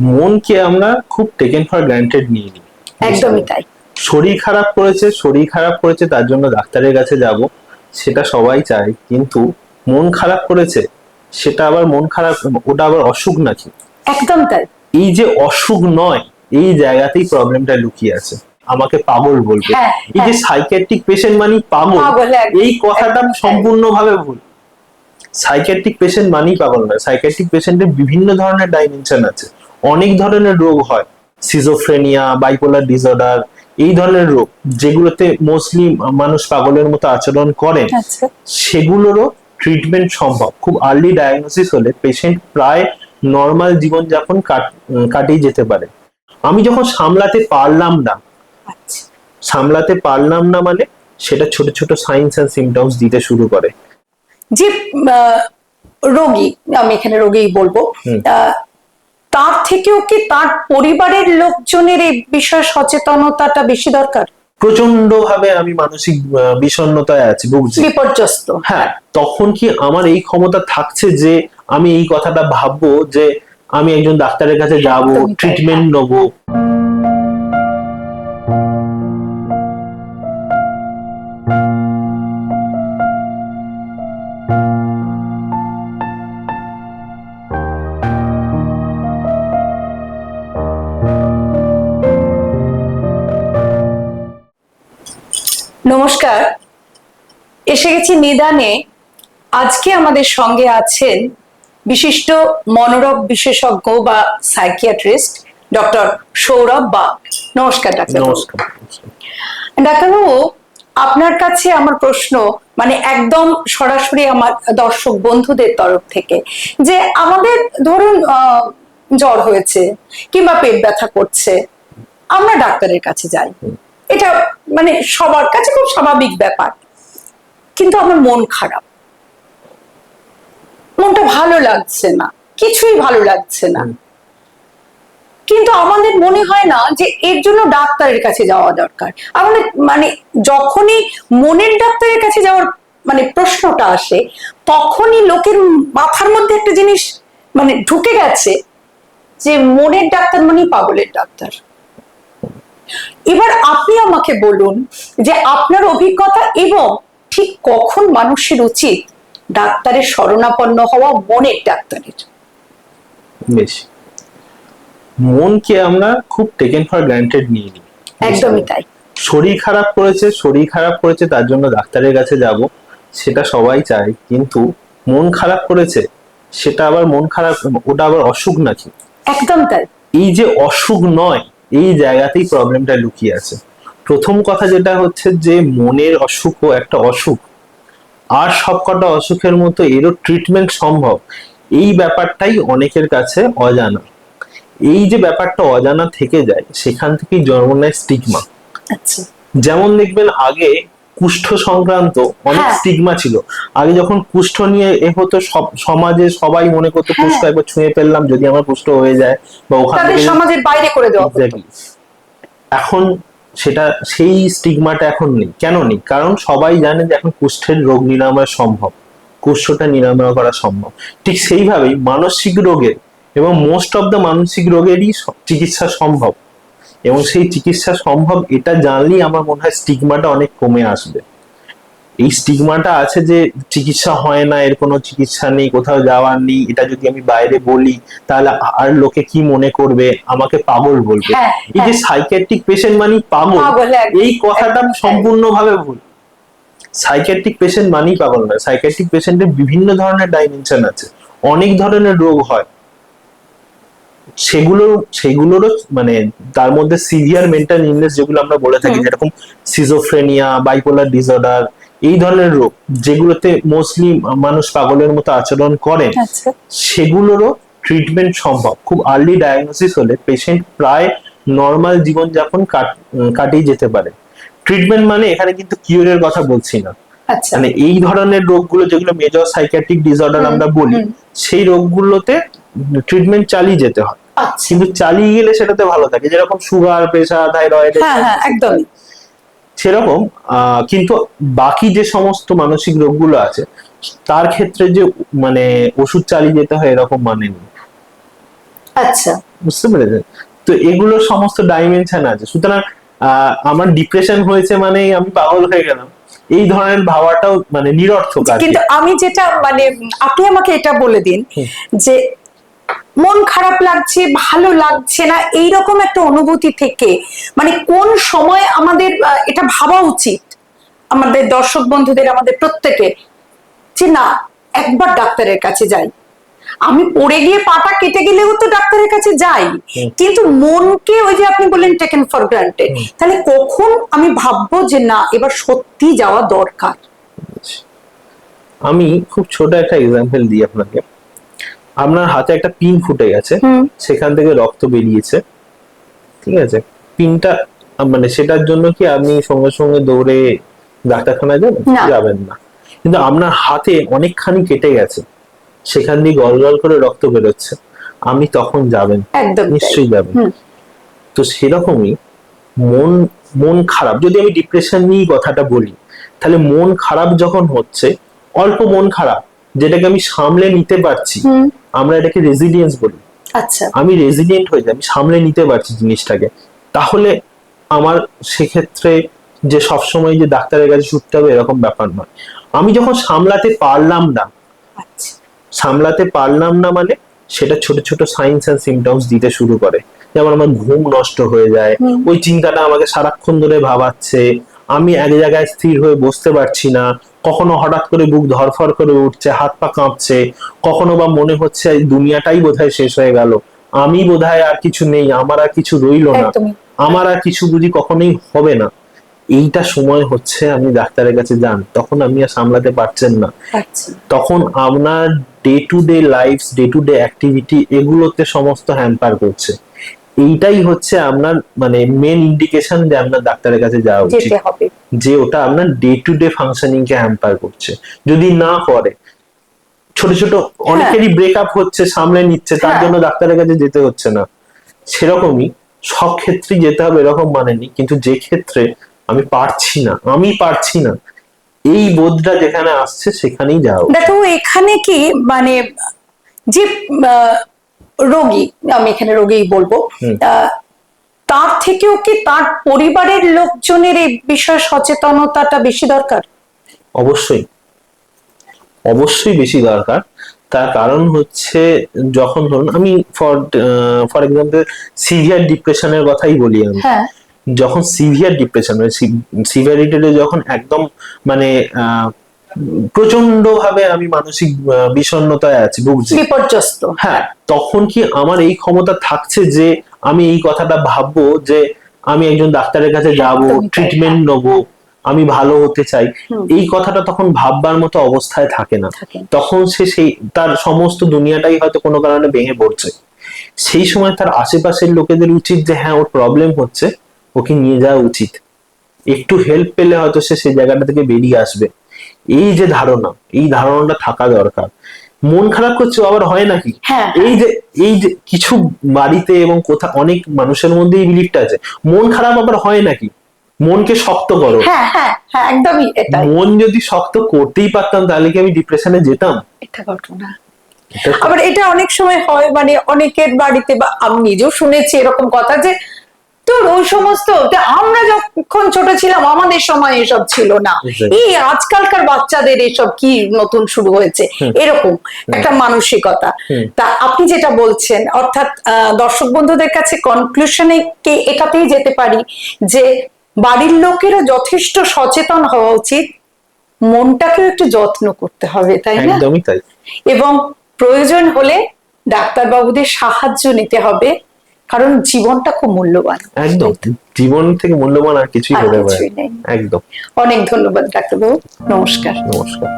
মনকে আমরা খুব টেকেন ফর গ্রান্টেড নিয়ে নিই। একদমই তাই। শরীর খারাপ করেছে তার জন্য ডাক্তারের কাছে যাব, সেটা সবাই চায়, কিন্তু মন খারাপ করেছে সেটা আবার মন খারাপ, ওটা আবার অসুখ নাকি? একদম তাই। এই যে অসুখ নয়, এই জায়গাতেই প্রবলেমটা লুকিয়ে আছে। আমাকে পাগল বলবে, এই যে সাইকিয়াট্রিক পেশেন্ট মানে পাগল, এই কথাটা সম্পূর্ণভাবে ভুল। সাইকিয়াট্রিক পেশেন্ট মানেই পাগল নয়। সাইকিয়াট্রিক পেশেন্টের বিভিন্ন ধরনের ডাইমেনশন আছে, অনেক ধরনের রোগ হয়, সিজোফ্রেনিয়া, বাইপোলার ডিসঅর্ডার, এই ধরনের রোগ যেগুলোতে মোস্টলি মানুষ পাগলের মতো আচরণ করেন, সেগুলোরও ট্রিটমেন্ট সম্ভব। খুব আর্লি ডায়াগনোসিস হলে পেশেন্ট প্রায় নর্মাল জীবনযাপন কাটিয়ে যেতে পারে। আমি যখন সামলাতে পারলাম না মানে সেটা ছোট ছোট সাইন্স এন্ড সিমটমস দিতে শুরু করে। যে রোগী, আমি এখানে রোগী বলবো, তার থেকেও কি তার পরিবারের লোকজনের এই বিষয়ে সচেতনতাটা বেশি দরকার? প্রচন্ড ভাবে আমি মানসিক বিষণ্ণতায় আছি, ভুগছি, বিপর্যস্ত। হ্যাঁ, তখন কি আমার এই ক্ষমতা থাকছে যে আমি এই কথাটা ভাববো যে আমি একজন ডাক্তারের কাছে যাব, ট্রিটমেন্ট নেবো? নমস্কার, এসে গেছি নিদানে। আজকে আমাদের সঙ্গে আছেন বিশিষ্ট মনোরোগ বিশেষজ্ঞ বা সাইকিয়াট্রিস্ট ডক্টর সৌরভ বাগ। নমস্কার ডাক্তার। নমস্কার ডাক্তারবাবু, আপনার কাছে আমার প্রশ্ন, মানে একদম সরাসরি আমার দর্শক বন্ধুদের তরফ থেকে, যে আমাদের ধরুন জ্বর হয়েছে কিংবা পেট ব্যথা করছে, আমরা ডাক্তারের কাছে যাই, এটা মানে সবার কাছে খুব স্বাভাবিক ব্যাপার, কিন্তু আমার মন খারাপ, মনটা ভালো লাগছে না, কিছুই ভালো লাগছে না, কিন্তু আমাদের মনে হয় না যে এর জন্য ডাক্তারের কাছে যাওয়া দরকার। আমাদের মানে যখনই মনের ডাক্তারের কাছে যাওয়ার মানে প্রশ্নটা আসে, তখনই লোকের মাথার মধ্যে একটা জিনিস মানে ঢুকে গেছে যে মনের ডাক্তার মানে পাগলের ডাক্তার। এবার আপনি আমাকে বলুন যে আপনার অভিজ্ঞতা এবং ঠিক কখন মানুষের উচিত ডাক্তারের শরণাপন্ন হওয়া, মনের ডাক্তারের। বেশ, মনকে আমরা খুব টেকেন ফর গ্রান্টেড নিয়ে নিই। একদমই তাই। শরীর খারাপ করেছে তার জন্য ডাক্তারের কাছে যাব, সেটা সবাই চায়, কিন্তু মন খারাপ করেছে সেটা আবার মন খারাপ, ওটা আবার অসুখ নাকি? একদম তাই। এই যে অসুখ নয়, এই জায়গাতেই প্রবলেমটা লুকিয়ে আছে। প্রথম কথা যেটা হচ্ছে যে মনের অসুখও একটা অসুখ, আর সবকটা অসুখের মতো এরও ট্রিটমেন্ট সম্ভব, এই ব্যাপারটাই অনেকের কাছে অজানা। এই যে ব্যাপারটা অজানা থেকে যায়, সেখান থেকেই জন্ম নেয় স্টিগমা। যেমন দেখবেন আগে কুষ্ঠ সংক্রান্ত অনেক স্টিগমা ছিল। আগে যখন কুষ্ঠ নিয়ে এ হতো, সব সমাজে সবাই মনে করতো কুষ্ঠ একবার ছুঁয়ে ফেললাম, যদি আমার কুষ্ঠ হয়ে যায় বা ওখান থেকে সমাজের বাইরে করে দেওয়া হতো। এখন সেটা, সেই স্টিগমাটা এখন নেই। কেন নেই? কারণ সবাই জানে যে এখন কুষ্ঠের রোগ নিরাময় সম্ভব, কুষ্ঠটা নিরাময় করা সম্ভব। ঠিক সেইভাবেই মানসিক রোগের এবং মোস্ট অফ দ্য মানসিক রোগেরই চিকিৎসা সম্ভব, এবং সেই চিকিৎসা সম্ভব এটা জানলেই আমার মনে হয় স্টিগমাটা অনেক কমে আসবে। এই স্টিগমাটা আছে যে চিকিৎসা হয় না, এর কোনো চিকিৎসা নেই, কোথাও যাওয়ার নেই, এটা যদি আমি বাইরে বলি তাহলে আর লোকে কি মনে করবে, আমাকে পাগল বলবে। এই যে সাইকিয়াট্রিক পেশেন্ট মানে পাগল, এই কথাটা সম্পূর্ণভাবে ভুল। সাইকিয়াট্রিক পেশেন্ট মানেই পাগল নয়। সাইকিয়াট্রিক পেশেন্টের বিভিন্ন ধরনের ডাইমেনশন আছে, অনেক ধরনের রোগ হয়, সেগুলোরও মানে তার মধ্যে সিভিয়ার মেন্টাল ইলনেস যেগুলো আমরা বলে থাকি, যেরকম সিজোফ্রেনিয়া, বাইপোলার ডিসঅর্ডার, এই ধরনের রোগ যেগুলোতে মোস্টলি মানুষ পাগলের মতো আচরণ করেন, সেগুলোরও ট্রিটমেন্ট সম্ভব। খুব আর্লি ডায়াগনোসিস হলে পেশেন্ট প্রায় নর্মাল জীবনযাপন কাটিয়ে যেতে পারে। ট্রিটমেন্ট মানে এখানে কিন্তু কিউরের কথা বলছি না, মানে এই ধরনের রোগগুলো যেগুলো মেজর সাইকিয়াট্রিক ডিসঅর্ডার আমরা বলি, সেই রোগগুলোতে ট্রিটমেন্ট চালিয়ে যেতে হয়, কিন্তু চালিয়ে গেলে সেটাতে ভালো থাকে। যেরকম সুগার, প্রেসার, থাইরয়েড, একদম সেরকম। কিন্তু বাকি যে সমস্ত মানসিক রোগগুলো আছে তার ক্ষেত্রে যে মানে ওষুধ চালিয়ে যেতে হয় এরকম মানে নেই। আচ্ছা। বুঝতে পেরেছেন? তো এগুলো সমস্ত ডাইমেনশন আছে। সুতরাং আমার ডিপ্রেশন হয়েছে মানে আমি পাগল হয়ে গেলাম, এই ধরনের ভাবাটাও মানে নিরর্থক আর কি। কিন্তু আমি যেটা মানে আপনি আমাকে এটা বলে দিন যে মন খারাপ লাগছে, ভালো লাগছে না, এইরকম একটা অনুভূতি থেকে মানে কোন সময় আমাদের এটা ভাবা উচিত, আমাদের দর্শক বন্ধুদের, আমাদের প্রত্যেকে, যে না একবার ডাক্তারের কাছে যাই। আমি পড়ে গিয়ে পাটা কেটে গেলেও তো ডাক্তারের কাছে যাই, কিন্তু মনকে ওই যে আপনি বললেন টেকেন ফর গ্রান্টেড, তাহলে কখন আমি ভাববো যে না এবার সত্যি যাওয়া দরকার? আমি খুব ছোট একটা এক্সাম্পল দিই আপনাকে। আপনার হাতে একটা পিন ফুটে গেছে, সেখান থেকে রক্ত বেরিয়েছে, ঠিক আছে? পিনটা মানে সেটার জন্য কি আপনি সঙ্গে সঙ্গে দৌড়ে ডাক্তারখানায় যাবেন? যাবেন না। কিন্তু আপনার হাতে অনেকখানি কেটে গেছে, সেখান দিয়ে গল গল করে রক্ত বেরোচ্ছে, আপনি তখন যাবেন, নিশ্চয়ই যাবেন। তো সেরকমই মন খারাপ, যদি আমি ডিপ্রেশন নিয়ে কথাটা বলি, তাহলে মন খারাপ যখন হচ্ছে, অল্প মন খারাপ যেটাকে আমি সামলে নিতে পারছি, আমরা এটাকে রেজিলিয়েন্স বলি। আচ্ছা, আমি রেজিলিয়েন্ট হয়ে যাই, আমি সামলে নিতে পারছি জিনিসটাকে, তাহলে আমার সেক্ষেত্রে যে সবসময় যে ডাক্তারের কাছে ছুটতে হবে এরকম ব্যাপার নয়। আমি যখন সামলাতে পারলাম না, সামলাতে পারলাম না মানে সেটা ছোট ছোট সাইন্স এন্ড সিমটমস দিতে শুরু করে। যেমন আমার ঘুম নষ্ট হয়ে যায়, ওই চিন্তাটা আমাকে সারাক্ষণ ধরে ভাবাচ্ছে, আমি এক জায়গায় স্থির হয়ে বসতে পারছি না, কখনো হঠাৎ করে বুক ধরফর করে উঠছে, হাত পা কাঁপছে, কখনো বা মনে হচ্ছে এই দুনিয়াটাই বোধহয় শেষ হয়ে গেল, আমি বোধহয় আর কিছু নেই, আমার আর কিছু রইলো না, আমার আর কিছু বুঝি কখনোই হবে না। এইটা সময় হচ্ছে আপনি ডাক্তারের কাছে যান, তখন আপনি আর সামলাতে পারছেন না, তখন আপনার day to day life, day to day activity এগুলোতে সমস্ত হ্যাম্পার করছে। এইটাই হচ্ছে আপনার মানে মেন ইন্ডিকেশন যে আপনার ডাক্তারের কাছে যাওয়া উচিত, যে ওটা আপনার day to day functioning K hamper করছে। যদি না করে, ছোট ছোট অনেকেরই ব্রেকআপ হচ্ছে, সামলে নিচ্ছে, তার জন্য ডাক্তারের কাছে যেতে হচ্ছে না। সেরকমই সব ক্ষেত্রেই যেতে হবে এরকম মানে নেই, কিন্তু যে ক্ষেত্রে আমি পারছি না, এই বোধটা যেখানে আসছে সেখানেই যাও। দেখো এখানে কি মানে যে রোগী, আমি এখানে রোগী বলবো, তার থেকেও কি তার পরিবারের লোকজনের এই বিষয়ে সচেতনতাটা বেশি দরকার? অবশ্যই অবশ্যই বেশি দরকার। তার কারণ হচ্ছে, যখন ধরুন আমি ফর এক্সাম্পল সিভিয়ার ডিপ্রেশনের কথাই বলি আমি, যখন সিভিয়ার ডিপ্রেশন মানে সিভিয়ারিটিতে যখন একদম মানে প্রচন্ড ভাবে আমি মানসিক বিষণ্ণতায় আছি, ভুগছি, বিপর্যস্ত, হ্যাঁ, তখন কি আমার এই ক্ষমতা থাকছে যে আমি এই কথাটা ভাববো যে আমি একজন ডাক্তারের কাছে যাব, ট্রিটমেন্ট নেবো, আমি ভালো হতে চাই? এই কথাটা তখন ভাববার মতো অবস্থায় থাকে না। তখন সে সেই তার সমস্ত দুনিয়াটাই হয়তো কোনো কারণে ভেঙে পড়ছে। সেই সময় তার আশেপাশের লোকেদের উচিত যে হ্যাঁ ওর প্রবলেম হচ্ছে, ওকে নিয়ে যাওয়া উচিত, একটু হেল্প পেলে হয়তো সে সেই জায়গাটা থেকে বেরিয়ে আসবে। এই যে ধারণা, এই ধারণাটা থাকা দরকার। মন খারাপ করছে আবার হয় নাকি, এই যে কিছু বাড়িতে এবং কোথাও অনেক মানুষের মধ্যে এই বিলিফটা আছে, মন খারাপ আবার হয় নাকি, মনকে শক্ত করো। একদমই এটাই। মন যদি শক্ত করতেই পারতাম তাহলে কি আমি ডিপ্রেশনে যেতাম? এটা ঘটনা। আবার এটা অনেক সময় হয় মানে অনেকের বাড়িতে, বা আমি নিজেও শুনেছি এরকম কথা, যে তোর ওই সমস্ত, আমরা যখন ছোট ছিলাম আমাদের সময় এসব ছিল না, এই আজকালকার বাচ্চাদের এসব কি নতুন শুরু হয়েছে, এরকম একটা মানসিকতা। তা আপনি যেটা বলছেন, অর্থাৎ দর্শক বন্ধুদের কাছে কনক্লুশনে কে এটাতেই যেতে পারি যে বাড়ির লোকেরা যথেষ্ট সচেতন হওয়া উচিত, মনটাকেও একটু যত্ন করতে হবে, তাই না? একদমই তাই। এবং প্রয়োজন হলে ডাক্তারবাবুদের সাহায্য নিতে হবে, কারণ জীবনটা খুব মূল্যবান। একদম, জীবন থেকে মূল্যবান আর কিছুই হতে পারে। একদম। অনেক ধন্যবাদ ডাক্তারবাবু, নমস্কার। নমস্কার।